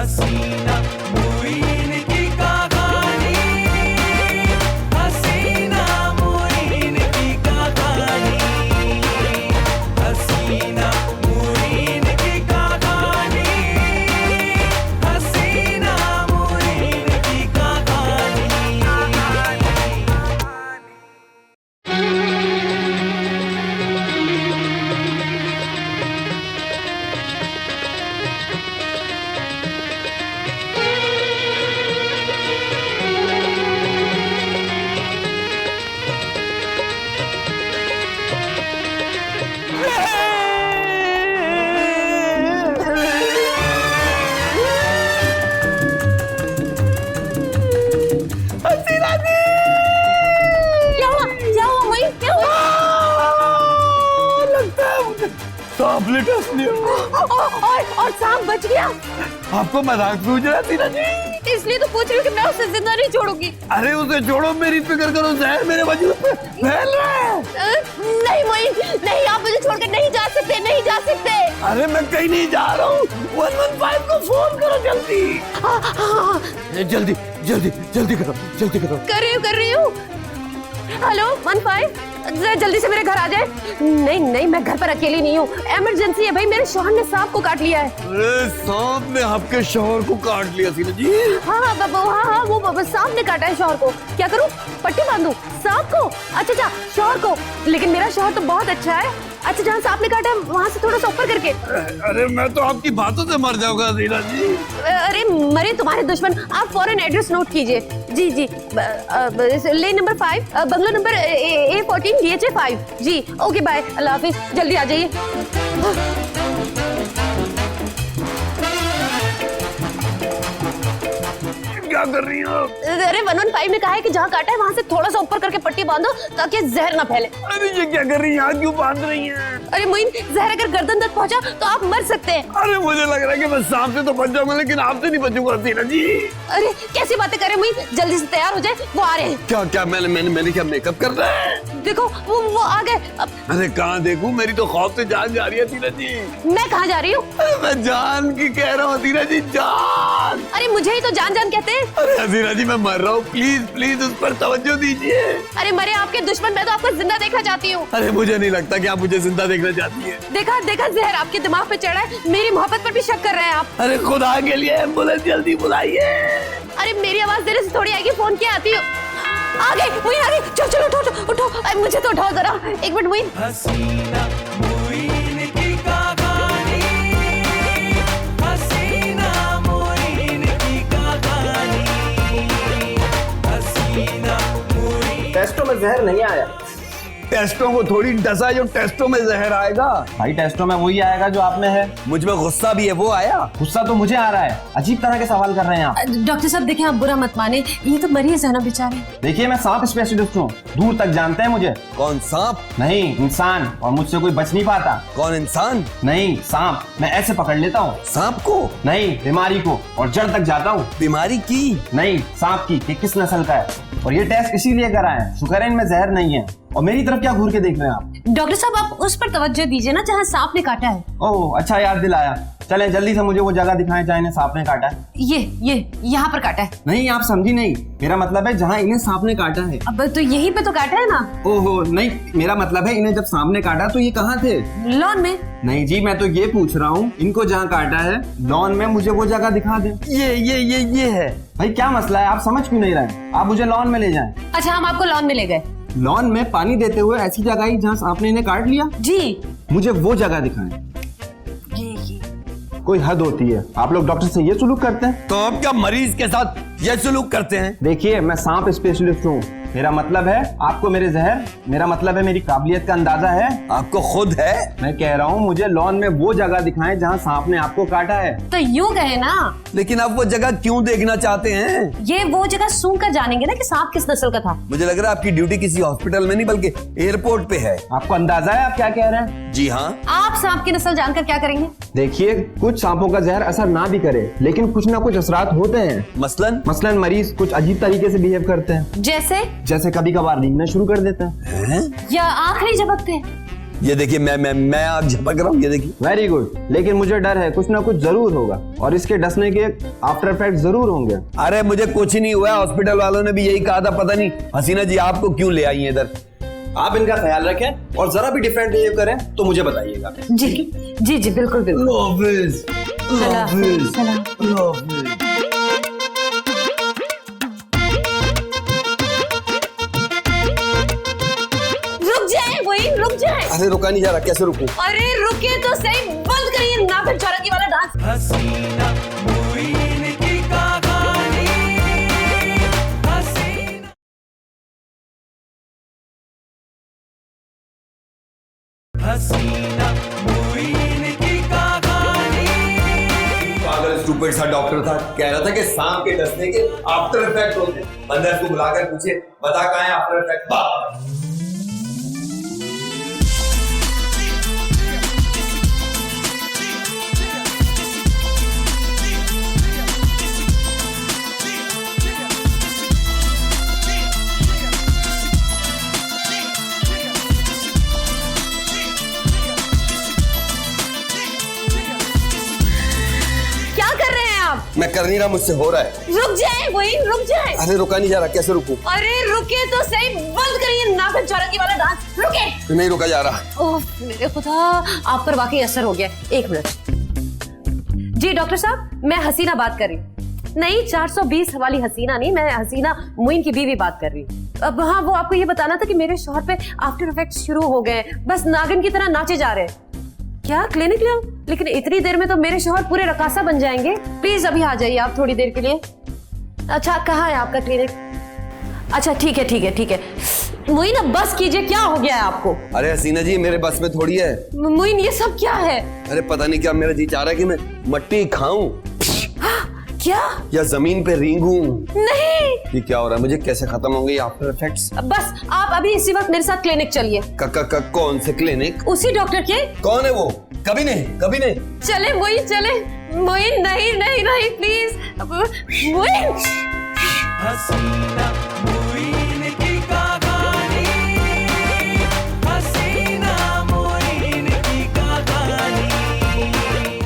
हसीना मुइन की कहानी, हसीना मुइन की कहानी, हसीना मुइन की कहानी, हसीना मुइन की कहानी। सांप ने डस लिया और सांप बच गया। आपको मजाक सूझ रहा थी ना जी? इसलिए तो पूछ रही हूँ कि मैं उसे जिंदा नहीं छोड़ूंगी। अरे उसे छोड़ो, मेरी फिक्र करो, जहर मेरे वजूद पे फैल रहा है। नहीं मोइन, नहीं, आप मुझे छोड़कर नहीं जा सकते, नहीं जा सकते। अरे मैं कहीं नहीं जा रहा हूँ, 115 को फोन करो जल्दी। जल्दी जल्दी जल्दी करो, जल्दी करो। कर रही हूँ। हेलो 15, जरा जल्दी से मेरे घर आ जाए। नहीं, मैं घर पर अकेली नहीं हूँ, इमरजेंसी है भाई, मेरे शौहर ने सांप को काट लिया है। अरे सांप ने आपके शौहर को काट लिया सीना जी? हाँ बाबा, हाँ वो सांप ने काटा है शौहर को। क्या करूँ, पट्टी बांधू सांप को? अच्छा शौहर को, लेकिन मेरा शौहर तो बहुत अच्छा है। अच्छा, जहाँ सांप ने काटा है वहाँ से थोड़ा सा ऊपर करके। अरे मैं तो आपकी बातों से मर जाऊंगा सीना जी। अरे मरे तुम्हारे दुश्मन, आप फौरन एड्रेस नोट कीजिए। जी लेन नंबर 5, बंगला नंबर A14 DHA 5। जी ओके, बाय, अल्लाह हाफिज, जल्दी आ जाइए। क्या कर रही हो? अरे 115 ने कहा है कि जहाँ काटा है वहाँ से थोड़ा सा ऊपर करके पट्टी बांधो ताकि जहर ना फैले। अरे ये क्या कर रही है, यहाँ क्यों बांध रही है? अरे मोइन, जहर अगर गर्दन तक पहुँचा तो आप मर सकते हैं। अरे मुझे लग रहा है कि मैं सांप से तो बच जाऊंगा, लेकिन आपसे नहीं बचूंगा सीना जी। अरे कैसी बातें कर रहे हैं मोइन, जल्दी से तैयार हो जाए, वो आ रहे हैं। क्या मैंने क्या मेकअप कर रहा है? देखो वो आ गए। अरे कहाँ देखूं, मेरी तो खौफ से जान जा रही है सीना जी। मैं कहाँ जा रही हूँ? मैं जान की कह रहा हूँ सीना जी, जान। अरे मुझे ही तो जान कहते हैं। अरे हसीना जी मैं मर रहा हूँ, प्लीज उस पर तवज्जो दीजिए। अरे मरे आपके दुश्मन, मैं तो आपको जिंदा देखना चाहती हूँ। अरे मुझे नहीं लगता कि आप मुझे जिंदा देखना चाहती है। देखा जहर आपके दिमाग पे चढ़ा है, मेरी मोहब्बत पर भी शक कर रहे हैं आप। अरे खुदा के लिए एम्बुलेंस जल्दी बुलाइए। अरे मेरी आवाज देने से थोड़ी आएगी, फोन किया आती हो। आ गई मोइन, आ गई। चलो उठो। अरे मुझे तो उठाओ जरा, एक मिनट मोइन। हसीना मुइन की कहानी, हसीना मुइन की कहानी, हसीना मुइन। टेस्टों में जहर नहीं आया। टेस्टों को थोड़ी डसा जो टेस्टों में जहर आएगा। भाई टेस्टों में वही आएगा जो आप में है। मुझ में गुस्सा भी है, वो आया। गुस्सा तो मुझे आ रहा है, अजीब तरह के सवाल कर रहे हैं आप। डॉक्टर साहब देखिए, आप बुरा मत माने, ये तो मरीज है ना बेचारे। देखिए मैं सांप स्पेशलिस्ट हूँ, दूर तक जानते हैं मुझे। कौन सांप? नहीं इंसान, और मुझसे कोई बच नहीं पाता। कौन इंसान? नहीं सांप, मैं ऐसे पकड़ लेता हूँ। सांप को? नहीं बीमारी को, और जड़ तक जाता हूँ। बीमारी की? नहीं सांप की, कि किस नस्ल का है। और ये टेस्ट इसीलिए कराए हैं, शुक्र है इनमें जहर नहीं है। और मेरी तरफ क्या घूर के देख रहे हैं आप? डॉक्टर साहब आप उस पर तवज्जो दीजिए ना जहाँ सांप ने काटा है। ओह अच्छा याद दिलाया। चले जल्दी से मुझे वो जगह दिखाएं जहाँ इन्हें सांप ने काटा है। ये यहाँ पर काटा है। नहीं आप समझी नहीं, मेरा मतलब है जहाँ इन्हें सांप ने काटा है। अब तो यहीं पे तो काटा है ना। ओहो नहीं, मेरा मतलब है इन्हें जब सांप ने काटा तो ये कहाँ थे? लॉन में। नहीं जी, मैं तो ये पूछ रहा हूँ इनको जहाँ काटा है लॉन में, मुझे वो जगह दिखा दे। ये है। भाई क्या मसला है, आप समझ क्यों नहीं रहे? आप मुझे लॉन में ले जाएं। अच्छा हम आपको लॉन में ले गए। लॉन में पानी देते हुए ऐसी जगह ही जहाँ सांप ने इन्हें काट लिया? जी मुझे वो जगह दिखाएं। कोई हद होती है, आप लोग डॉक्टर से ये सुलूक करते हैं? तो आप क्या मरीज के साथ ये सुलूक करते हैं? देखिए मैं सांप स्पेशलिस्ट हूँ, मेरा मतलब है आपको मेरे जहर, मेरा मतलब है मेरी काबिलियत का अंदाजा है? आपको खुद है? मैं कह रहा हूँ मुझे लॉन में वो जगह दिखाएं जहाँ सांप ने आपको काटा है। तो यूं कहे ना। लेकिन आप वो जगह क्यों देखना चाहते हैं? ये वो जगह सूंघ कर जानेंगे ना कि सांप किस नस्ल का था। मुझे लग रहा है आपकी ड्यूटी किसी हॉस्पिटल में नहीं बल्कि एयरपोर्ट पे है। आपको अंदाजा है आप क्या कह रहे हैं? जी हाँ। आप सांप की नस्ल जानकर क्या करेंगे? देखिए कुछ सांपों का जहर असर ना भी करे, लेकिन कुछ ना कुछ असरात होते हैं। मसलन मरीज कुछ अजीब तरीके से बिहेव करते हैं। जैसे कभी कभार नींदना शुरू कर देते हैं। या आंख नहीं झपकते। ये देखिए मैं आग झपक रहा हूँ, ये देखिए। वेरी गुड, लेकिन मुझे डर है कुछ ना कुछ जरूर होगा और इसके डसने के आफ्टर इफेक्ट जरूर होंगे। अरे मुझे कुछ नहीं हुआ, हॉस्पिटल वालों ने भी यही कहा था। पता नहीं हसीना जी आपको क्यों ले आई हैं इधर। आप इनका ख्याल रखें और जरा भी डिफरेंट बिहेव करें तो मुझे बताइएगा। जी जी जी बिल्कुल बिल्कुल। रुक जाए वही, रुक जाए। अरे रुका नहीं जा रहा, कैसे रुकूं? अरे रुके तो सही, बंद करिए नाक चौरंगी वाला डांस। हसीना मुइन की कहानी, हसीना हसीना मुइन की कहानी। पागल स्टूपिड सा डॉक्टर था, कह रहा था कि सांप के डसने के आफ्टर इफेक्ट होते हैं। अंदर को बुलाकर पूछे बता कहाँ है आफ्टर इफेक्ट। क्या कर रहे हैं आप? मैं कर नहीं रहा, मुझसे हो रहा है। रुक जाए वही, रुक जाए। अरे रुका नहीं जा रहा, कैसे रुकूं? अरे रुके तो सही, बंद करिए नाक चौरंगी वाला डांस। रुके। नहीं रुका जा रहा। ओह मेरे खुदा, आप पर वाकई असर हो गया। एक मिनट जी डॉक्टर साहब, मैं हसीना बात कर रही हूँ। नहीं 420 वाली हसीना नहीं, मैं हसीना मुइन की बीवी बात कर रही हूँ। अब हाँ, वो आपको ये बताना था कि मेरे शौहर पे आफ्टर इफेक्ट शुरू हो गए, बस नागिन की तरह नाचे जा रहे हैं। क्या क्लिनिक ले आओ? लेकिन इतनी देर में तो मेरे शौहर पूरे रकासा बन जाएंगे। प्लीज अभी आ जाइए आप थोड़ी देर के लिए। अच्छा कहाँ है आपका क्लिनिक? अच्छा ठीक है ठीक है ठीक है। मुइन अब बस कीजिए, क्या हो गया है आपको? अरे हसीना जी मेरे बस में थोड़ी है। मुइन ये सब क्या है? अरे पता नहीं क्या मेरा जी चाह रहा है कि मैं मट्टी खाऊं क्या? या जमीन पे रेंगूं। नहीं, ये क्या हो रहा है? मुझे कैसे खत्म होंगे आफ्टर इफेक्ट्स? बस आप अभी इसी वक्त मेरे साथ क्लिनिक चलिए। कौन से क्लिनिक? उसी डॉक्टर के। कौन है वो? कभी नहीं कभी नहीं। चले मुइन चले। मुइन नहीं नहीं नहीं प्लीज मुइन। हसीना मुइन की कहानी, हसीना मुइन की कहानी।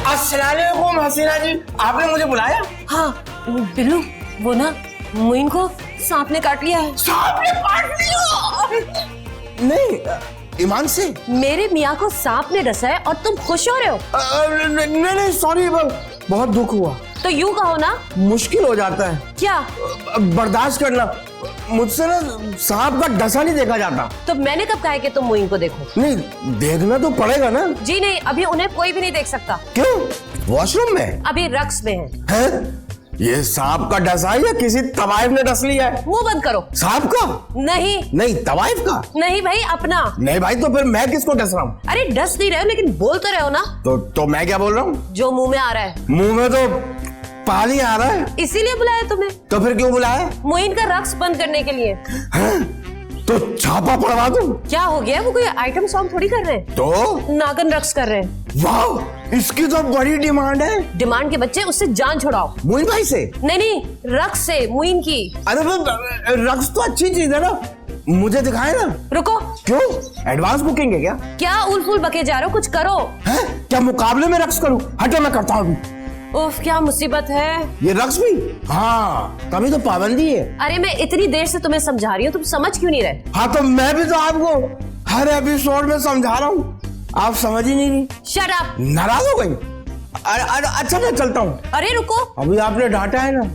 अस्सलामुअलैकुम हसीना जी, आपने मुझे बुलाया? हाँ बिल्लू, वो ना मुइन को सांप ने काट लिया है। सांप ने काट लिया? नहीं, ईमान से? मेरे मियाँ को सांप ने डसा है और तुम खुश हो रहे हो? नहीं सॉरी, बहुत दुख हुआ। तो यूं कहो ना। मुश्किल हो जाता है क्या? बर्दाश्त करना। मुझसे ना सांप का डसा नहीं देखा जाता। तो मैंने कब कहा है कि तुम मुइन को देखो? नहीं, देखना तो पड़ेगा ना। जी नहीं, अभी उन्हें कोई भी नहीं देख सकता। क्यों? वॉशरूम में? अभी रक्स में है। हैं? ये सांप का डसा है या किसी तवाइफ ने डस लिया है? मुंह बंद करो। सांप का? नहीं नहीं, तवाइफ का? नहीं भाई, अपना। नहीं भाई, तो फिर मैं किसको डस रहा हूँ? अरे डस नहीं रहे हो लेकिन बोल तो रहे हो ना। तो मैं क्या बोल रहा हूँ? जो मुंह में आ रहा है। मुंह में तो पानी आ रहा है। इसीलिए बुलाया तुम्हें। तो फिर क्यों बुलाया? मुइन का रक्स बंद करने के लिए। तो छापा पड़वा दूं? क्या हो गया? वो कोई आइटम सॉन्ग थोड़ी कर रहे हैं। तो नागन रक्स कर रहे हैं। वाह, इसकी तो बड़ी डिमांड है। डिमांड के बच्चे, उससे जान छुड़ाओ। मोइन भाई से? नहीं नहीं, रक्स से, मुइन की। अरे वो रक्स तो अच्छी चीज है ना, मुझे दिखाए ना। रुको। क्यों? एडवांस बुकिंग है क्या? क्या उल फुल बके जा रहे हो? कुछ करो। है? क्या मुकाबले में रक्स करूं? हटो, मैं करता हूँ। उफ, क्या मुसीबत है। ये रक्स भी? हाँ, तभी तो पाबंदी है। अरे मैं इतनी देर से तुम्हें समझा रही हूँ, तुम समझ क्यों नहीं रहे? हाँ तो मैं भी तो आपको हर एपिसोड में समझा रहा हूँ, आप समझ ही नहीं रही। Shut up. नाराज हो गई? अरे अच्छा, मैं चलता हूँ। अरे रुको। अभी आपने डांटा है ना,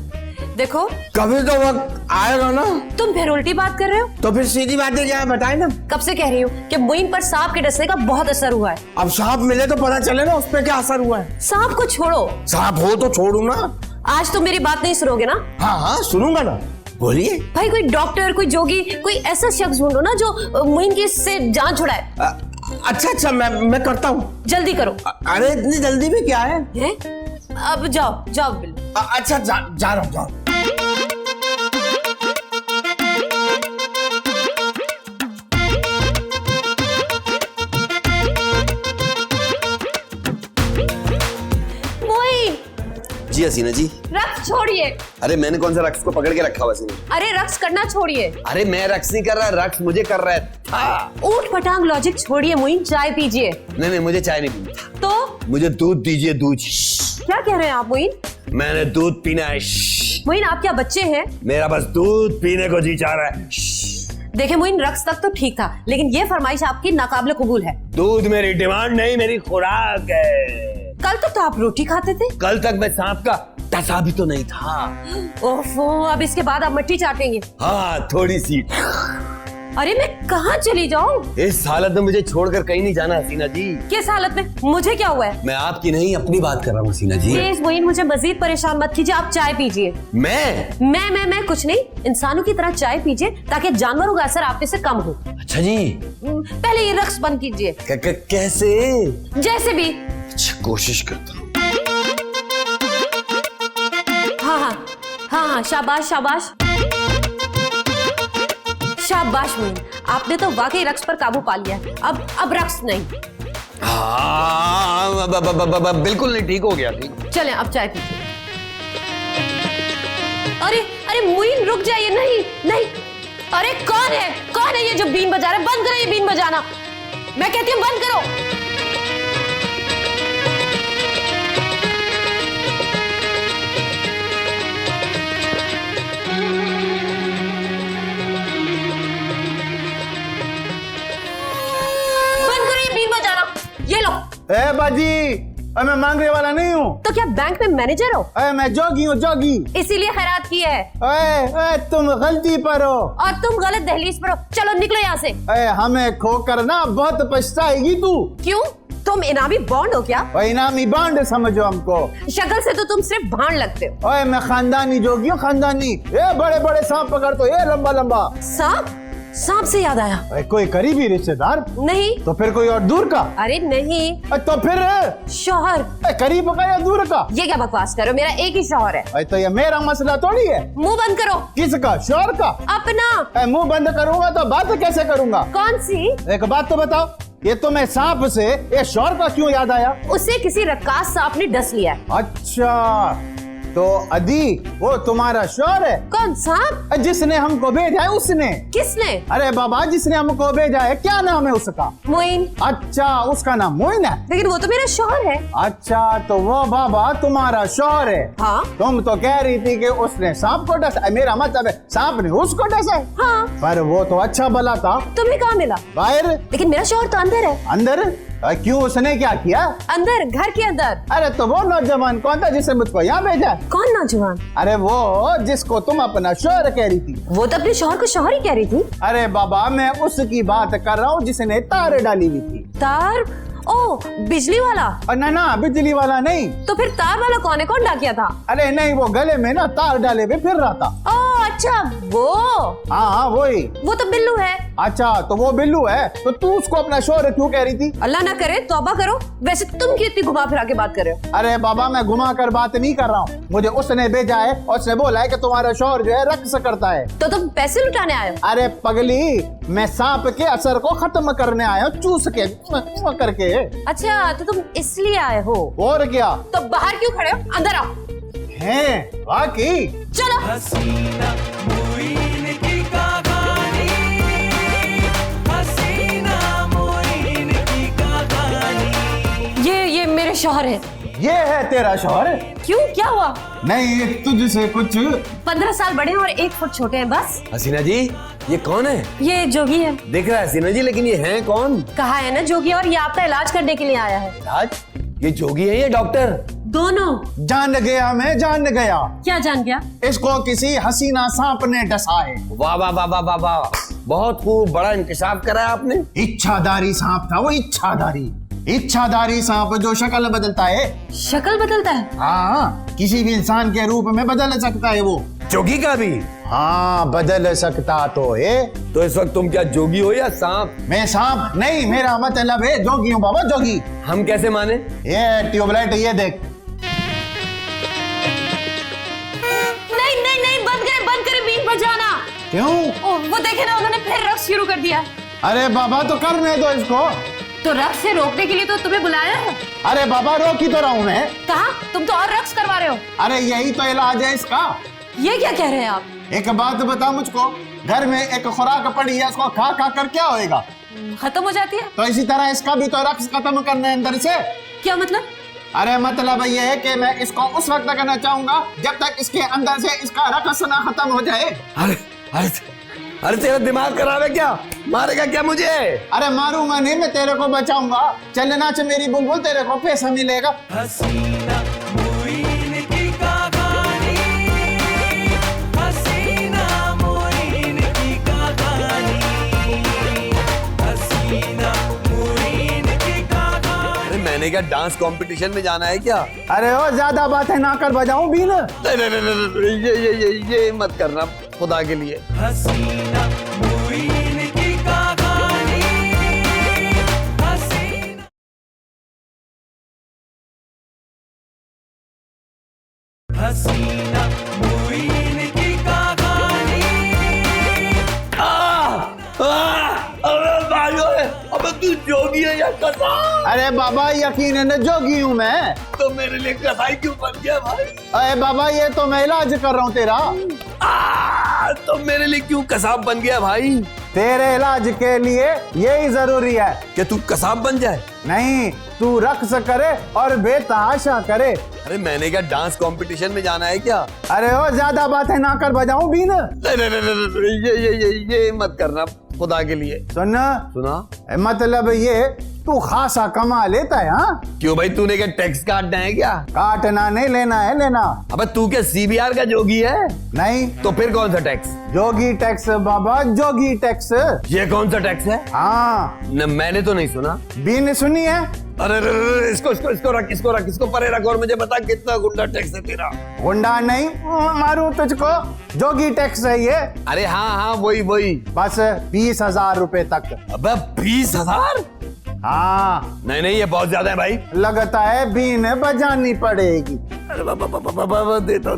देखो कभी तो वक्त आएगा ना। तुम फिर उल्टी बात कर रहे हो। तो फिर सीधी बातें क्या है, बताए ना। कब से कह रही हूँ कि मुइन पर सांप के डसने का बहुत असर हुआ है। अब सांप मिले तो पता चले ना उस पर क्या असर हुआ है। सांप को छोड़ो। सांप हो तो छोड़ू ना। आज तुम मेरी बात नहीं सुनोगे ना? हाँ सुनूंगा ना, बोलिए। भाई कोई डॉक्टर, कोई जोगी, कोई ऐसा शख्स ढूंढो ना जो मुइन की इससे जान छुड़ाए। अच्छा, मैं करता हूँ। जल्दी करो। अरे इतनी जल्दी में क्या है? अब जाओ जाओ बिल्लू। अच्छा जा रहा हूँ, जाओ। जी हसीना जी। रक्स छोड़िए। अरे मैंने कौन सा रक्स को पकड़ के रखा हुआ हसीना? अरे रक्स करना छोड़िए। अरे मैं रक्स नहीं कर रहा, रक्स मुझे कर रहा था। ऊट पटांग लॉजिक छोड़िए मोइन, चाय पीजिए। नहीं मुझे चाय नहीं पीनी। तो मुझे दूध दीजिए, दूध। क्या कह रहे हैं आप मोइन? मैंने दूध पीना है। मोइन आप क्या बच्चे हैं? मेरा बस दूध पीने को जी चाह रहा है। देखे मोइन, रक्स तक तो ठीक था, लेकिन ये फरमाइश आपकी नाकाबिले कबूल है। दूध मेरी डिमांड नहीं, मेरी खुराक है। कल तक तो आप रोटी खाते थे। कल तक मैं सांप का टसा भी तो नहीं था। ओफो, अब इसके बाद आप मट्टी चाटेंगे। हाँ थोड़ी सी। अरे मैं कहाँ चली जाऊँ? इस हालत में मुझे छोड़कर कहीं नहीं जाना हसीना जी। किस हालत में? मुझे क्या हुआ है? मैं आपकी नहीं अपनी बात कर रहा हूँ हसीना जी। प्लीज मोइन, मुझे मजीद परेशान मत कीजिए, आप चाय पीजिए। मैं कुछ नहीं, इंसानों की तरह चाय पीजिए ताकि जानवरों का असर आप पे से कम हो। अच्छा जी। पहले ये रक्स बंद कीजिए। कैसे? जैसे भी। अच्छा कोशिश करता हूँ। हाँ, शाबाश शाबाश शाबाश मोइन, आपने तो वाकई रक्स पर काबू पा लिया है। अब रक्स नहीं। हाँ बिल्कुल नहीं, ठीक हो गया। ठीक। चलें अब चाय पीजिए। अरे मोइन रुक जाइए। नहीं। अरे कौन है ये जो बीन बजा रहा है? बंद करो ये बीन बजाना, मैं कहती हूँ बंद करो। ये लो। ए बाजी, मैं मांगने वाला नहीं हूँ। तो क्या बैंक में मैनेजर हो? मैं जोगी हूँ, जोगी। इसीलिए खैरात की है। तुम गलती पर हो और तुम गलत दहलीज पर हो। चलो निकलो यहाँ से। हमें खोकर ना बहुत पछताएगी तू। क्यों? तुम इनामी बॉन्ड हो क्या? इनामी बॉन्ड समझो हमको। शक्ल से तो तुम सिर्फ भांड लगते हो। मैं खानदानी जोगी हूँ, खानदानी। ये बड़े बड़े सांप पकड़ तो ये लंबा लंबा। सांप से याद आया। कोई करीबी रिश्तेदार? नहीं। तो फिर कोई और दूर का? अरे नहीं। तो फिर शौहर। करीब का या दूर का? ये क्या बकवास करो, मेरा एक ही शौहर है। तो ये मेरा मसला थोड़ी है। मुंह बंद करो। किसका? शौहर का? अपना। मुंह बंद करूंगा तो बात कैसे करूंगा? कौन सी? एक बात तो बताओ, ये तो मैं सांप से ये शौहर का क्यों याद आया? उसे किसी रक्कास सांप ने डस लिया। अच्छा, तो अदी वो तुम्हारा शौहर है? कौन? सांप? जिसने हमको भेजा है उसने। किसने? अरे बाबा, जिसने हमको भेजा है, क्या नाम है उसका? मोइन। अच्छा, उसका नाम मोइन है। लेकिन वो तो मेरा शौहर है। अच्छा, तो वो बाबा तुम्हारा शौहर है। हाँ। तुम तो कह रही थी कि उसने सांप को डसा। मेरा मतलब है सांप ने उसको डसा है। हाँ। पर वो तो अच्छा भला था। तुम्हें कहाँ मिला? बाहर। लेकिन मेरा शौहर तो अंदर है। अंदर? क्यों, उसने क्या किया? अंदर, घर के अंदर। अरे तो वो नौजवान कौन था जिसे मुझको यहाँ भेजा? कौन नौजवान? अरे वो जिसको तुम अपना शौहर कह रही थी। वो तो अपने शौहर को शौहर ही कह रही थी। अरे बाबा, मैं उसकी बात कर रहा हूँ जिसने तार डाली हुई थी। तार? ओ, बिजली वाला? ना, बिजली वाला नहीं। तो फिर तार वाला कौन है? कौन डाकिया था? अरे नहीं, वो गले में ना तार डाले हुए फिर रहा था। ओ अच्छा, वो। हाँ वही। वो तो बिल्लू है। अच्छा, तो वो बिल्लू है, तो तू उसको अपना शौहर क्यों कह रही थी? अल्लाह ना करे, तौबा करो। वैसे तुम क्यों इतनी घुमा फिरा के बात कर रहे हो? अरे बाबा, मैं घुमा कर बात नहीं कर रहा हूँ। मुझे उसने भेजा है और उसने बोला है कि तुम्हारा शौहर जो है रक्स करता है। तो तुम पैसे लुटाने आए हो? अरे पगली, मैं सांप के असर को खत्म करने आया हूँ, चूस के करके। अच्छा, तो तुम इसलिए आए हो? और क्या? तो बाहर क्यों खड़े हो? अंदर आओ। हैं, वाकई? चलो। हसीना मोइन की कहानी, हसीना मोइन की कहानी। ये मेरे शौहर है। ये है तेरा शौहर? क्यों, क्या हुआ? नहीं, तुझसे कुछ। 15 साल बड़े हैं और 1 फुट छोटे हैं बस। हसीना जी, ये कौन है? ये जोगी है। दिख रहा है हसीना जी, लेकिन ये है कौन? कहा है ना जोगी, और ये आपका इलाज करने के लिए आया है। इलाज? ये जोगी है, ये डॉक्टर? दोनों। जान गया, मैं जान गया। क्या जान गया? इसको किसी हसीना सांप ने डसा है। वाह वाह वाह वाह वाह वाह, बहुत खूब, बड़ा इंकशाफ करा है आपने। इच्छाधारी सांप था वो, इच्छाधारी सांप जो शक्ल बदलता है। शक्ल बदलता है? हाँ, किसी भी इंसान के रूप में बदल सकता है वो। जोगी का भी? हाँ, बदल सकता तो है। तो इस वक्त तुम क्या जोगी हो या सांप? मैं सांप नहीं, मेरा मतलब है जोगी हूँ बाबा, जोगी। हम कैसे माने? ये ट्यूबलाइट ये देख। नहीं, बंद करे बीन बजाना। क्यों? वो देखे ना, उन्होंने फिर रक्स शुरू कर दिया। अरे बाबा, तो करने दो इसको। तो रक्स से रोकने के लिए तो तुम्हें बुलाया है। अरे बाबा रोक ही तो रहा हूँ मैं। कहा? तुम तो और रक्स करवा रहे हो। अरे यही तो इलाज है इसका। ये क्या कह रहे हैं आप? एक बात बता मुझको, घर में एक खुराक पड़ी है, उसको खा खा कर क्या होएगा? खत्म हो जाती है। तो इसी तरह इसका भी तो रक्स खत्म करना है अंदर से। क्या मतलब? अरे मतलब ये है कि मैं इसको उस वक्त करना चाहूंगा जब तक इसके अंदर से इसका रक्स ना खत्म हो जाए। अरे अरे अरे तेरा दिमाग खराब है क्या? मारेगा क्या मुझे? अरे मारूंगा नहीं, मैं तेरे को बचाऊंगा। चल नाच मेरी बुलबुल, तेरे को पैसा मिलेगा। हसीना मुइन की कहानी, हसीना मुइन की कहानी, हसीना मुइन की कहानी। अरे मैंने क्या डांस कंपटीशन में जाना है क्या? अरे ओ ज्यादा बातें ना कर, बजाऊं भी ना। नहीं, ये मत करना खुदा के लिए। हसीना मुइन की कहानी, हसीना हसीना मुइन की कहानी। अरे भाइयों, अबे तू जोगी है या कसाई? अरे बाबा यकीनन जोगी हूँ मैं। तो मेरे लिए कसाई क्यों बन गया भाई? अरे बाबा ये तो मैं इलाज कर रहा हूँ तेरा। तो मेरे लिए क्यों कसाब बन गया भाई? तेरे इलाज के लिए यही जरूरी है कि तू कसाब बन जाए? नहीं, तू रक्स करे और बेतहाशा करे। अरे मैंने क्या डांस कंपटीशन में जाना है क्या? अरे ओ ज्यादा बातें ना कर, बजाऊं भी ना। नहीं, ये मत करना खुदा के लिए। सुना मतलब ये तू खासा कमा लेता है? हाँ क्यों भाई, तूने क्या टैक्स काटना है क्या? काटना नहीं, लेना है लेना। अबे तू क्या सीबीआर का जोगी है? नहीं, तो फिर कौन सा टैक्स? जोगी टैक्स बाबा, जोगी टैक्स। ये कौन सा टैक्स है? हाँ न, मैंने तो नहीं सुना। भी नहीं सुनी है? अरे इसको परे रख और मुझे बता कितना गुंडा टैक्स है तेरा? गुंडा नहीं मारू तुझको, जोगी टैक्स है ये। अरे हाँ वही बस 20,000 रुपए तक। अबे 20,000? हाँ नहीं ये बहुत ज्यादा है भाई। लगता है बीन बजानी पड़ेगी। अरे बाबा देता।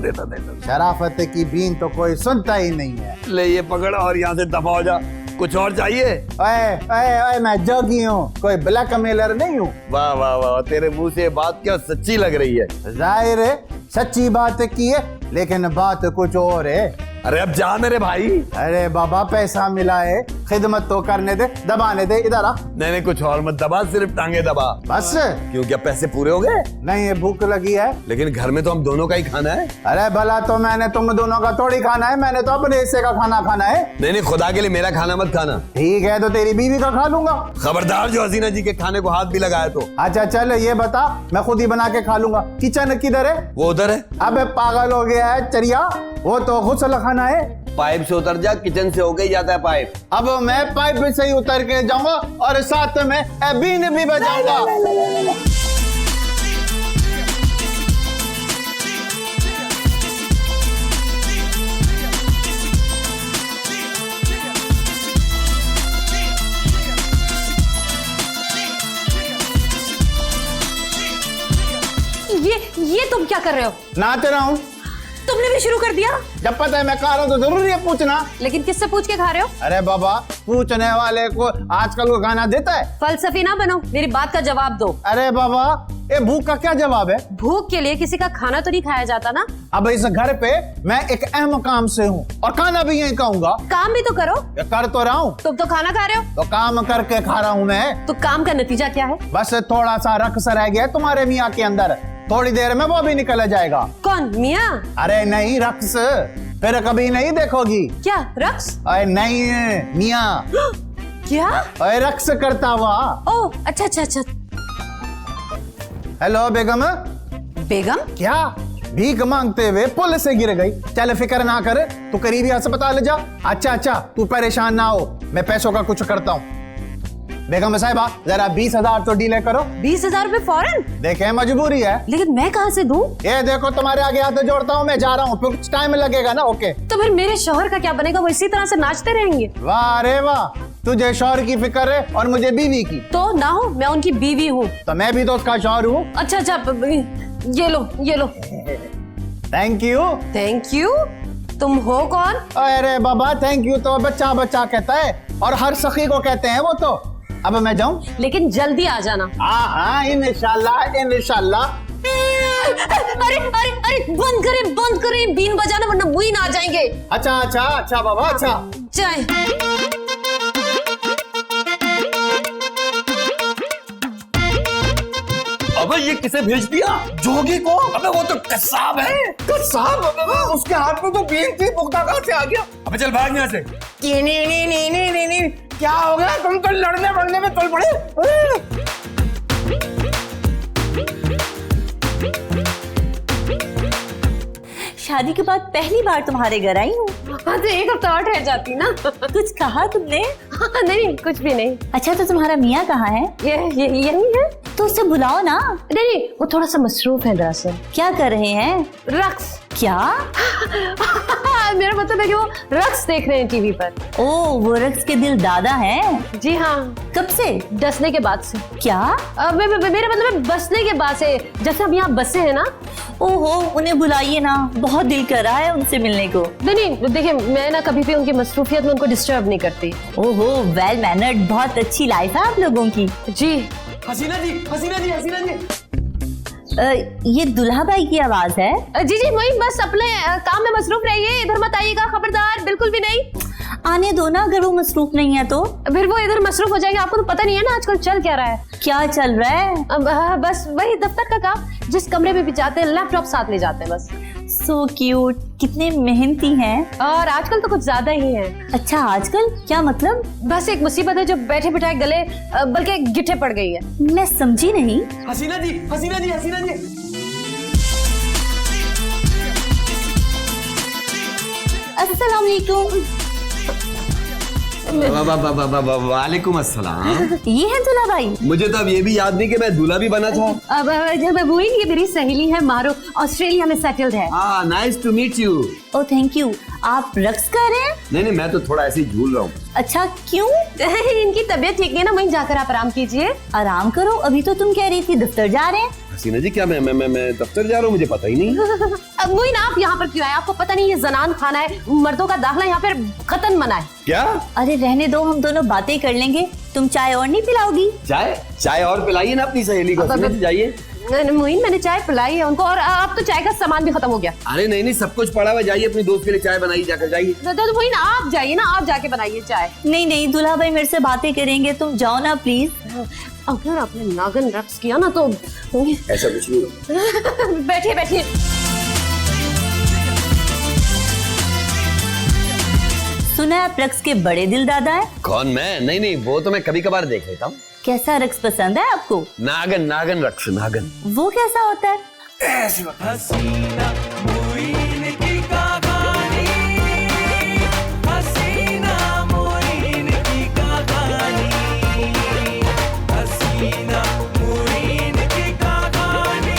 शराफत की बीन तो कोई सुनता ही नहीं है। ले ये पकड़ और यहाँ से दफा हो जा। कुछ और चाहिए? ओए मैं जोगी हूँ, कोई ब्लैकमेलर नहीं हूँ। वाह तेरे मुंह से बात क्या सच्ची लग रही है। जाहिर है सच्ची बात की है, लेकिन बात कुछ और है। अरे अब जा मेरे भाई। अरे बाबा पैसा मिला है, खिदमत तो करने दे, दबाने दे। इधर आ। नहीं कुछ और मत दबा, सिर्फ टांगे दबा। बस क्यों, क्या पैसे पूरे हो गए? नहीं, ये भूख लगी है। लेकिन घर में तो हम दोनों का ही खाना है। अरे भला तो मैंने तुम दोनों का थोड़ी खाना है, मैंने तो अपने हिस्से का खाना खाना है। नहीं खुदा के लिए मेरा खाना मत खाना। ठीक है तो तेरी बीवी का खा लूंगा। खबरदार जो हसीना जी के खाने को हाथ भी लगाया तो। अच्छा चल ये बता, मैं खुद ही बना के खा लूंगा। किचन किधर है? वो उधर है। अबे पागल हो गया है चरिया, वो तो गुस्ल खाना है। पाइप से उतर जा, किचन से होके ही जाता है पाइप। अब मैं पाइप से ही उतर के जाऊंगा और साथ में बीन भी बजाऊंगा। ये तुम क्या कर रहे हो? नाच रहा हूँ। तुमने भी शुरू कर दिया? जब पता है मैं खा रहा हूँ तो जरूरी है पूछना। लेकिन किससे पूछ के खा रहे हो? अरे बाबा, पूछने वाले को आजकल को खाना देता है। फलसफी ना बनो, मेरी बात का जवाब दो। अरे बाबा, ये भूख का क्या जवाब है? भूख के लिए किसी का खाना तो नहीं खाया जाता ना। अब इस घर पे मैं एक अहम काम से हूँ और खाना भी यही खाऊंगा। काम भी तो करो। ये कर तो रहा हूँ। तुम तो खाना खा रहे हो। तो काम करके खा रहा हूँ मैं। तो काम का नतीजा क्या है? बस थोड़ा सा रक्स रह गया तुम्हारे मियाँ के अंदर, थोड़ी देर में वो भी निकल जाएगा। कौन, मियाँ? अरे नहीं, रक्स फिर कभी नहीं देखोगी। क्या रक्स? अरे नहीं मियाँ। क्या? अरे रक्स करता हुआ। ओह अच्छा। हेलो बेगम। बेगम? क्या भीख मांगते हुए पुल से गिर गई। चल फिक्र ना कर, तू करीबी अस्पताल जा। अच्छा तू परेशान ना हो, मैं पैसों का कुछ करता हूँ। बेगम साहिबा जरा 20,000 तो डीले करो। 20,000 रुपए फौरन? देखे मजबूरी है। लेकिन मैं कहाँ से दूं? ये देखो तुम्हारे आगे हाथ जोड़ता हूँ, मैं जा रहा हूँ, कुछ टाइम लगेगा ना। ओके। तो फिर मेरे शौहर का क्या बनेगा? वो इसी तरह से नाचते रहेंगे? वाह रे वाह, तुझे शौहर की फिक्र है और मुझे बीवी की। तो ना हो, मैं उनकी बीवी हूँ। तो मैं भी तो उसका शौहर हूँ। अच्छा ये लो। Thank you. तुम हो कौन? अरे बाबा थैंक यू तो बच्चा कहता है और हर सखी को कहते हैं वो तो। अब मैं जाऊं? लेकिन जल्दी आ जाना। हाँ इंशाल्लाह इंशाल्लाह। अरे अरे अरे बंद करें बीन बजाना वरना मुइन आ जाएंगे। अच्छा अच्छा अच्छा बाबा अच्छा। चाय। अबे ये किसे भेज दिया? जोगी को? अबे वो तो कसाब है। कसाब? उसके हाथ में तो बीन थी, पुख्ता कहाँ से आ गया? अबे चल भाग यहाँ से। नहीं, क्या हो गया? तुम तो लड़ने बढ़ने में तुल पड़े। शादी के बाद पहली बार तुम्हारे घर आई हूँ। हाँ तो एक हफ्ता और ठहर जाती ना। कुछ कहा तुमने? हाँ, नहीं कुछ भी नहीं। अच्छा तो तुम्हारा मियाँ कहाँ है? ये यही है। तो उसे बुलाओ ना। नहीं वो थोड़ा सा मसरूफ है दरअसल। क्या कर रहे हैं? रक्स। क्या? मेरा मतलब है कि वो रक्स देख रहे हैं टीवी पर। ओ वो रक्स के दिल दादा हैं। जी हाँ। कब से? डसने के बाद से। क्या? मेरा मतलब है बसने के बाद से, जब से हम यहाँ बसे हैं ना। ओहो उन्हें बुलाइए ना, बहुत दिल कर रहा है उनसे मिलने को। नहीं देखिए मैं ना कभी भी उनकी मसरूफियत में उनको डिस्टर्ब नहीं करती। ओहो वेल मैनर्ड, बहुत अच्छी लाइफ है आप लोगों की। जी। हसीना जी, हसीना जी, हसीना जी। ये दुल्हा भाई की आवाज है। जी वही, बस अपने काम में मसरूफ रहिए, इधर मत आइएगा खबरदार, बिल्कुल भी नहीं। आने दो ना, अगर वो मसरूफ नहीं है तो। फिर वो इधर मसरूफ हो जाएंगे। आपको तो पता नहीं है ना आजकल चल क्या रहा है। क्या चल रहा है? बस वही दफ्तर का काम, जिस कमरे में भी जाते हैं लैपटॉप साथ ले जाते हैं बस। सो क्यूट, कितने मेहनती हैं। और आजकल तो कुछ ज्यादा ही है। अच्छा आजकल क्या मतलब? बस एक मुसीबत है जो बैठे बिठाए गले बल्कि गिट्ठे पड़ गई है। मैं समझी नहीं। हसीना जी, हसीना जी, हसीना जी। अस्सलाम वालेकुम। वालेकुम अस्सलाम। ये है दूल्हा भाई? मुझे तो अब ये भी याद नहीं कि मैं दूल्हा भी बना था। अब जब मुइन ये मेरी सहेली है मारो, ऑस्ट्रेलिया में सेटल्ड है। हाँ nice to meet you. Oh thank you. आप रक्स कर रहे हैं? नहीं मैं तो थोड़ा ऐसे ही झूल रहा हूँ। अच्छा क्यों? इनकी तबीयत ठीक नहीं है ना, वहीं जाकर आप आराम कीजिए। आराम करो, अभी तो तुम कह रही थी दफ्तर जा रहे हैं। हसीना जी क्या मैं दफ्तर जा रहा हूँ, मुझे पता ही नहीं। अब मुइन आप यहाँ पर क्यों आए? आपको पता नहीं ये जनान खाना है, मर्दों का दाखिला यहाँ पर खत्म मना है। क्या? अरे रहने दो, हम दोनों बातें कर लेंगे। तुम चाय और नहीं पिलाओगी? चाय और पिलाइए ना अपनी सहेली को। हसीना जी जाइए। मुइन मैंने चाय पिलाई है उनको, और अब तो चाय का सामान भी खत्म हो गया। अरे नहीं सब कुछ पड़ा हुआ, जाइए अपनी दोस्त के लिए चाय बनाइए, जाकर जाइए। तो मुइन आप जाइए ना, आप जाके बनाइए चाय। नहीं दूल्हा भाई मेरे से बातें करेंगे, तुम जाओ ना प्लीज। अगर आपने नागन रक्स किया ना तो ऐसा कुछ नहीं। बैठिए। सुना है आप रक्स के बड़े दिल दादा है? कौन मैं? नहीं वो तो मैं कभी कभार देख लेता हूँ। कैसा रक्स पसंद है आपको? नागन रक्स, नागन। वो कैसा होता है? हसीना मुइन की कहानी, हसीना मुइन की कहानी, हसीना मुइन की कहानी।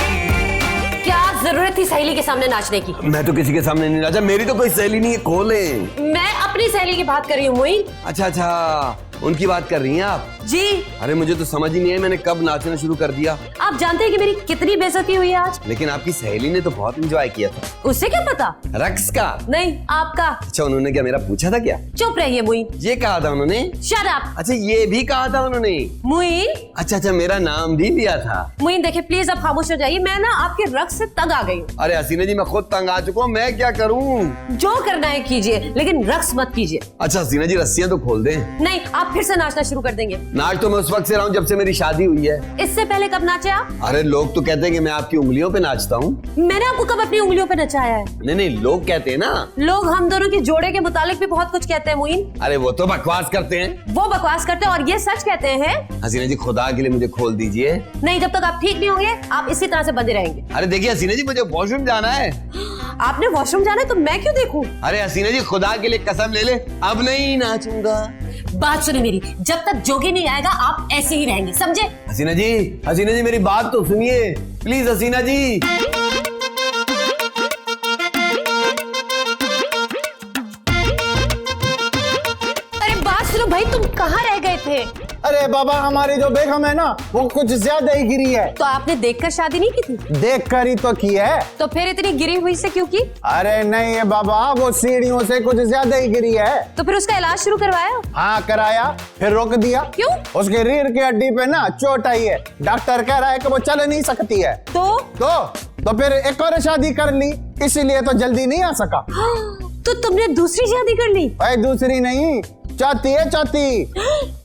क्या जरूरत थी सहेली के सामने नाचने की? मैं तो किसी के सामने नहीं नाचा, मेरी तो कोई सहेली नहीं है। खोले। मैं अपनी सहेली की बात कर रही हूँ मुइन। अच्छा उनकी बात कर रही हैं आप? जी। अरे मुझे तो समझ ही नहीं है मैंने कब नाचना शुरू कर दिया। आप जानते हैं कि मेरी कितनी बेइज्जती हुई है आज? लेकिन आपकी सहेली ने तो बहुत एंजॉय किया था। उससे क्या पता? रक्स का? नहीं आपका। अच्छा उन्होंने क्या मेरा पूछा था क्या? चुप रहिए मुइन। ये कहा था उन्होंने? Shut up. अच्छा ये भी कहा था उन्होंने? मुइन। अच्छा मेरा नाम भी लिया था। मुइन देखिए प्लीज आप खामोश हो जाइए, मैं ना आपके रक्स से तंग आ गई हूँ। अरे हसीना जी मैं खुद तंग आ चुका हूँ, मैं क्या करूँ? जो करना है कीजिए, लेकिन रक्स मत कीजिए। अच्छा हसीना जी रस्सियाँ तो खोल दें। नहीं आप फिर से नाचना शुरू कर देंगे। नाच तो मैं उस वक्त से रहा हूँ जब से मेरी शादी हुई है। इससे पहले कब नाचे आप? अरे लोग तो कहते हैं कि मैं आपकी उंगलियों पे नाचता हूँ। मैंने आपको कब अपनी उंगलियों पे नचाया है? नहीं लोग कहते हैं ना। लोग हम दोनों के जोड़े के मुतालिक भी बहुत कुछ कहते हैं मुइन। अरे वो तो बकवास करते हैं। वो बकवास करते हैं और ये सच कहते हैं। हसीना जी खुदा के लिए मुझे खोल दीजिए। नहीं जब तक आप ठीक नहीं होंगे आप इसी तरह से बंधे रहेंगे। अरे देखिए हसीना जी मुझे वॉशरूम जाना है। आपने वॉशरूम जाना है तो मैं क्यों देखूं? अरे हसीना जी खुदा के लिए कसम ले ले, अब नहीं नाचूंगा। बात सुनिए मेरी, जब तक जोगी नहीं आएगा आप ऐसे ही रहेंगे, समझे? हसीना जी मेरी बात तो सुनिए प्लीज। हसीना जी अरे बात सुनो भाई, तुम कहाँ रह गए थे? अरे बाबा हमारी जो बेगम है ना वो कुछ ज्यादा ही गिरी है। तो आपने देखकर शादी नहीं की थी? देख कर ही तो की है। तो फिर इतनी गिरी हुई से क्यों की? अरे नहीं है बाबा, वो सीढ़ियों से कुछ ज्यादा ही गिरी है। तो फिर उसका इलाज शुरू करवाया? हाँ कराया, फिर रोक दिया। क्यों? उसके रीढ़ की हड्डी पे ना चोट आई है, डॉक्टर कह रहा है कि वो चल नहीं सकती है। तो फिर एक और शादी कर ली, इसीलिए तो जल्दी नहीं आ सका। तो तुमने दूसरी शादी कर ली? भाई दूसरी नहीं, चौथी है, चौथी।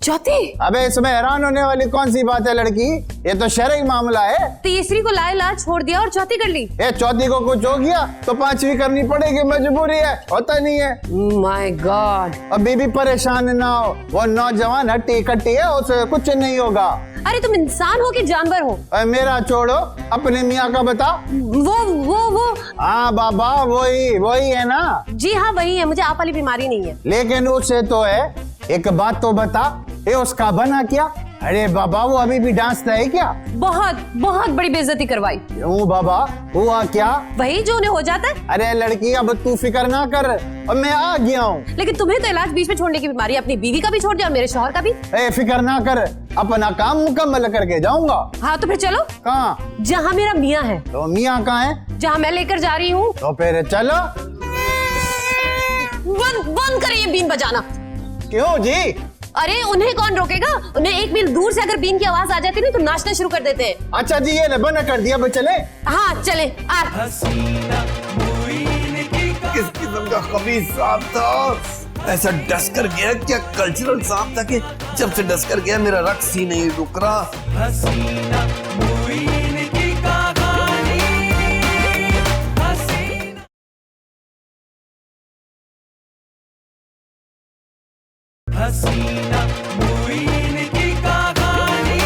चौथी? अबे इसमें हैरान होने वाली कौन सी बात है लड़की, ये तो शरई मामला है। तीसरी को लाइलाज छोड़ दिया और चौथी कर ली? ये चौथी को कुछ हो गया तो पांचवी करनी पड़ेगी, मजबूरी है, होता नहीं है। My God. अभी भी परेशान ना हो, वो नौजवान हट्टी कट्टी है, उसे कुछ नहीं होगा। अरे तुम इंसान हो कि जानवर हो? मेरा छोड़ो, अपने मियाँ का बता। वो हाँ बाबा वही है ना। जी हाँ वही है, मुझे आप वाली बीमारी नहीं है। लेकिन उससे तो है, एक बात तो बता, ये उसका बना क्या? अरे बाबा वो अभी भी डांसता है क्या? बहुत बहुत बड़ी बेइज्जती करवाई। क्यों बाबा, हुआ क्या? वही जो उन्हें हो जाता है। अरे लड़की अब तू फिक्र ना कर, और मैं आ गया हूँ। लेकिन तुम्हें तो इलाज बीच में छोड़ने की बीमारी, अपनी बीवी का भी छोड़ दिया और मेरे शौहर का भी। फिक्र ना कर, अपना काम मुकम्मल करके जाऊंगा। हाँ तो फिर चलो। कहाँ? जहाँ मेरा मियाँ है। तो मियाँ कहाँ है? जहाँ मैं लेकर जा रही हूँ। तो फिर चलो। बंद करें ये बीन बजाना। क्यों जी? अरे उन्हें कौन रोकेगा? उन्हें एक मील दूर से अगर बीन की आवाज आ जाती ना तो नाचना शुरू कर देते हैं। अच्छा जी, ये बना कर दिया, अब चले। हाँ चले। हसीना मुइन की किस किस्म का खबीस सांप था, ऐसा डस कर गया, क्या कल्चरल सांप था कि जब से डस कर गया मेरा रक्स ही नहीं रुक रहा। हसीना मुइन की कहानी, हसीना हसीना मुइन की कहानी,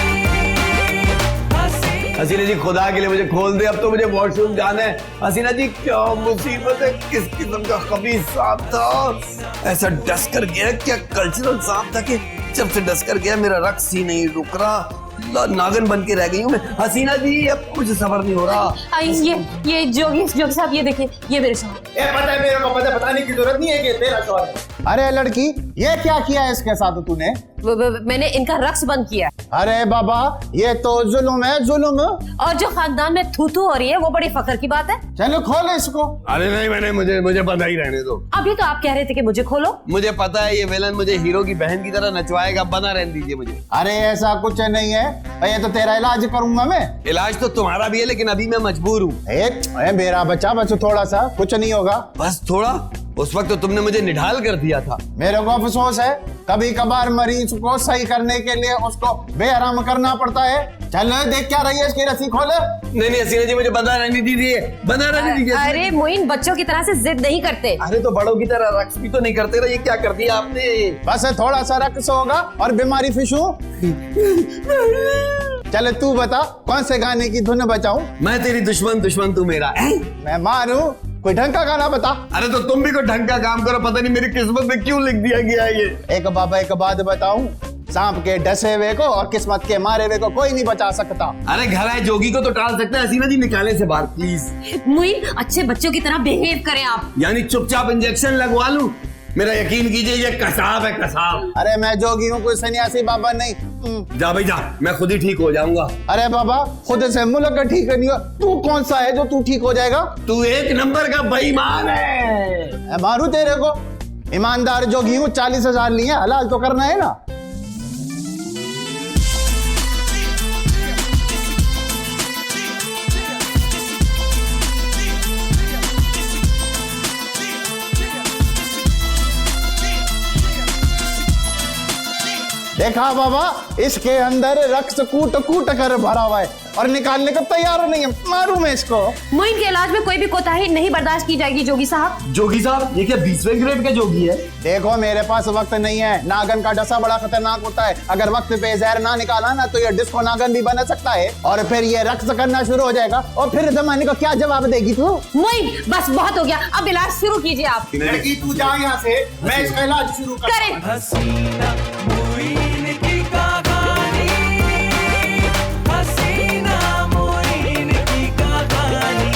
हसीना जी खुदा के लिए मुझे खोल दे, अब तो मुझे वॉशरूम जाना है। हसीना जी क्या मुसीबत है, किस किस्म का खबीस सांप था, ऐसा डस कर गया, क्या कल्चरल सांप था कि जब से डस कर गया मेरा रक्स ही नहीं रुक रहा, नागन बन के रह गई हूँ मैं। हसीना जी अब मुझे सबर नहीं हो रहा। ये जोगी साहब, ये देखिए, ये मेरे शौहर। पता है मेरे को, पता बताने की जरूरत नहीं है कि तेरा शौहर है। अरे लड़की, ये क्या किया है इसके साथ तूने? मैंने इनका रक्स बंद किया। अरे बाबा ये तो जुल्म है, जुल्म। और जो खानदान में थू हो रही है वो बड़ी फख्र की बात है। चलो खोलो इसको। अरे नहीं, मुझे पता ही रहने दो। अभी तो आप कह रहे थे कि मुझे खोलो। मुझे पता है ये विलन मुझे हीरो की बहन की तरह नचवाएगा, बना रहने दीजिए मुझे। अरे ऐसा कुछ नहीं है, ये तो तेरा इलाज करूंगा मैं। इलाज तो तुम्हारा भी है, लेकिन अभी मैं मजबूर हूँ। मेरा बच्चा, बस थोड़ा सा, कुछ नहीं होगा। बस थोड़ा? उस वक्त तो तुमने मुझे निढाल कर दिया था। मेरे को अफसोस है, कभी कभार मरीज को सही करने के लिए उसको बेआराम करना पड़ता है। चल देख क्या रही है, इसकी रस्सी खोले। नहीं हसीना जी मुझे बना रहने दीजिए, बना रहने दीजिए। अरे मोइन, बच्चों की तरह से जिद नहीं करते। अरे तो बड़ों की तरह रक्स भी तो नहीं करते ना, ये क्या कर दिया आपने? बस थोड़ा सा रक्स होगा और बीमारी फिशू। चल तू बता कौन से गाने की धुन बचाऊं? मैं तेरी दुश्मन, दुश्मन तू मेरा। मैं मारूं? कोई ढंग का गाना बता। अरे तो तुम भी कोई ढंग का काम करो, पता नहीं मेरी किस्मत में क्यों लिख दिया गया है ये। एक बाबा एक बात बताऊं, सांप के डसे हुए को और किस्मत के मारे हुए को कोई नहीं बचा सकता। अरे घर आए जोगी को तो टाल सकते हैं, हसीना जी निकाले से बाहर प्लीज। मोइन, अच्छे बच्चों की तरह बिहेव करें आप। यानी चुपचाप इंजेक्शन लगवा लूं? मेरा यकीन कीजिए ये कसाब है, कसाब। अरे मैं जोगी हूँ, कोई सन्यासी बाबा नहीं। जा भाई जा, मैं खुद ही ठीक हो जाऊंगा। अरे बाबा खुद से मुल्क ठीक नहीं हो, तू कौन सा है जो तू ठीक हो जाएगा? तू एक नंबर का बेईमान है। मैं मारू तेरे को? ईमानदार जोगी हूँ, 40,000 लिए, हलाल तो करना है ना। देखा बाबा, इसके अंदर रक्त कूट कूट कर भरा हुआ है और निकालने को तैयार नहीं है। मारू मैं इसको। मोइन के इलाज में कोई भी कोताही नहीं बर्दाश्त की जाएगी जोगी साहब। जोगी साहब, ये क्या 20वें ग्रेड का जोगी है? देखो मेरे पास वक्त नहीं है, नागन का डसा बड़ा खतरनाक होता है। अगर वक्त पे जहर ना निकाला ना तो ये डिस्को नागन भी बन सकता है और फिर ये रक्त करना शुरू हो जाएगा और फिर जमाने को क्या जवाब देगी तू? मोइन बस बहुत हो गया, अब इलाज शुरू कीजिए आप। लड़की तू जा यहाँ से, मैं इसका इलाज शुरू करें। हसीना मुइन की कहानी, हसीना मुइन की कहानी,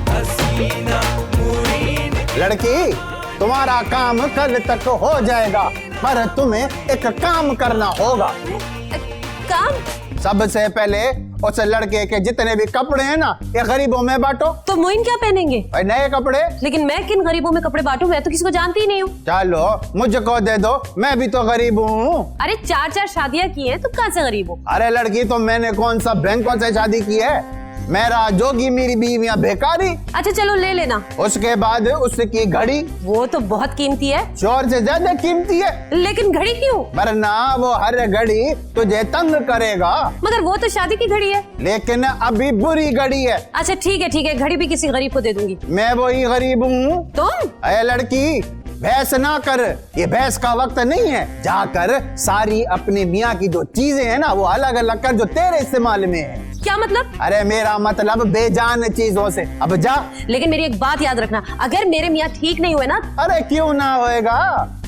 हसीना मुइन। लड़की तुम्हारा काम कल तक हो जाएगा, पर तुम्हें एक काम करना होगा। काम? सबसे पहले उस लड़के के जितने भी कपड़े हैं ना, ये गरीबों में बांटो। तो मोइन क्या पहनेंगे? भाई नए कपड़े। लेकिन मैं किन गरीबों में कपड़े बांटूं? मैं तो किसी को जानती ही नहीं हूँ। चलो मुझको दे दो, मैं भी तो गरीब हूँ। अरे 4 शादियां की हैं, तुम कहाँ से गरीब हो? अरे लड़की तो मैंने कौन सा बैंकों से शादी की है, मेरा जोगी मेरी बीवियां बेकारी। अच्छा चलो ले लेना। उसके बाद उसकी घड़ी, वो तो बहुत कीमती है। चोर से ज्यादा कीमती है। लेकिन घड़ी क्यों? वरना वो हर घड़ी तुझे तंग करेगा। मगर वो तो शादी की घड़ी है। लेकिन अभी बुरी घड़ी है। अच्छा ठीक है, घड़ी भी किसी गरीब को दे दूंगी। मैं वही गरीब हूँ। तुम? अरे लड़की बहस ना कर, ये बहस का वक्त नहीं है। जाकर सारी अपने मियाँ की जो चीजें हैं ना वो अलग अलग कर, जो तेरे इस्तेमाल में है। क्या मतलब? अरे मेरा मतलब बेजान चीजों से। अब जा। लेकिन मेरी एक बात याद रखना, अगर मेरे मियाँ ठीक नहीं हुए ना। अरे क्यों ना होएगा,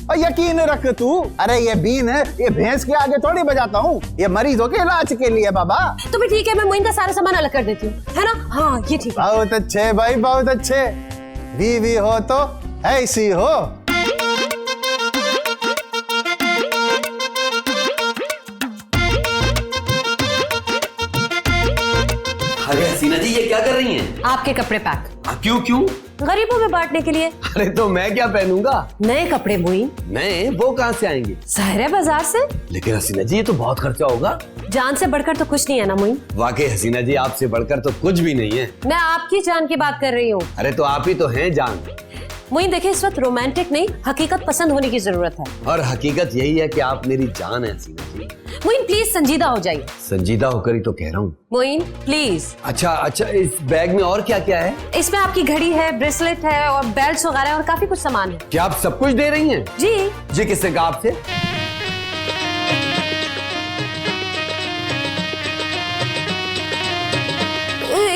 और यकीन रख तू। अरे ये बीन ये भैंस के आगे थोड़ी बजाता हूँ, ये मरीजों के इलाज के लिए बाबा। तो भी ठीक है, मैं मोइन का सारा सामान अलग कर देती हूँ, है ना? हाँ ये ठीक है। बहुत अच्छे भाई, बहुत अच्छे। बीवी हो तो ऐसी हो। अरे हसीना जी ये क्या कर रही हैं? आपके कपड़े पैक। क्यों? गरीबों में बांटने के लिए। अरे तो मैं क्या पहनूंगा? नए कपड़े मोइन। नए? वो कहाँ से आएंगे? ज़ाहिर है बाजार से। लेकिन हसीना जी ये तो बहुत खर्चा होगा। जान से बढ़कर तो कुछ नहीं है ना मोइन। वाकई हसीना जी आपसे बढ़कर तो कुछ भी नहीं है। मैं आपकी जान की बात कर रही हूँ। अरे तो आप ही तो हैं जान। मोइन देखिए, इस वक्त रोमांटिक नहीं, हकीकत पसंद होने की जरूरत है। और हकीकत यही है कि आप मेरी जान है हसीना जी। मोइन प्लीज संजीदा हो जाइए। संजीदा होकर ही तो कह रहा हूँ। मोइन प्लीज। अच्छा, इस बैग में और क्या क्या है? इसमें आपकी घड़ी है, ब्रेसलेट है और बेल्ट वगैरह और काफी कुछ सामान है। क्या आप सब कुछ दे रही हैं? जी। किससे कहा आपसे?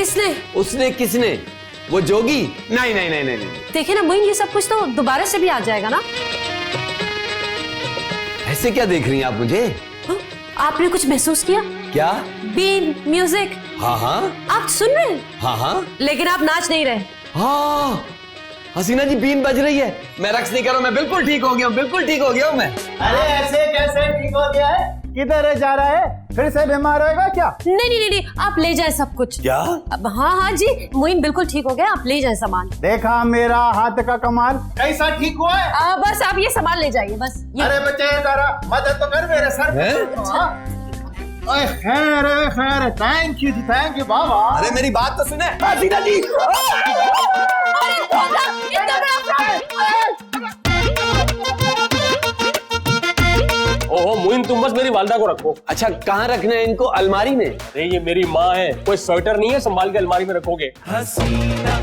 इसने। उसने? किसने? वो जोगी? नहीं। देखिए ना मोइन, ये सब कुछ तो दोबारा से भी आ जाएगा ना। ऐसे क्या देख रही हैं आप मुझे? हाँ? आपने कुछ महसूस किया? क्या? बीन, म्यूजिक। हाँ। आप सुन रहे हैं? हाँ। लेकिन आप नाच नहीं रहे। हाँ हसीना जी बीन बज रही है, मैं रक्स नहीं कर रहा हूँ, मैं बिल्कुल ठीक हो गया हूँ, मैं। अरे ऐसे कैसे ठीक हो गया है? किधर जा रहा है? फिर से बीमार होएगा क्या? नहीं, आप ले जाए सब कुछ। क्या? हाँ जी, मोइन बिल्कुल ठीक हो गया, आप ले जाए सामान। देखा मेरा हाथ का कमाल, कैसा ठीक हुआ है? बस आप ये सामान ले जाइए, बस ये। अरे बच्चे जरा मदद तो कर मेरे सर पे। ओए खैर, थैंक यू बाबा। अरे मेरी बात तो सुने हसीना जी। ओहो मोइन, तुम बस मेरी वालदा को रखो। अच्छा कहाँ रखना है इनको? अलमारी में? अरे ये मेरी माँ है, कोई स्वेटर नहीं है संभाल के अलमारी में रखोगे। हसीना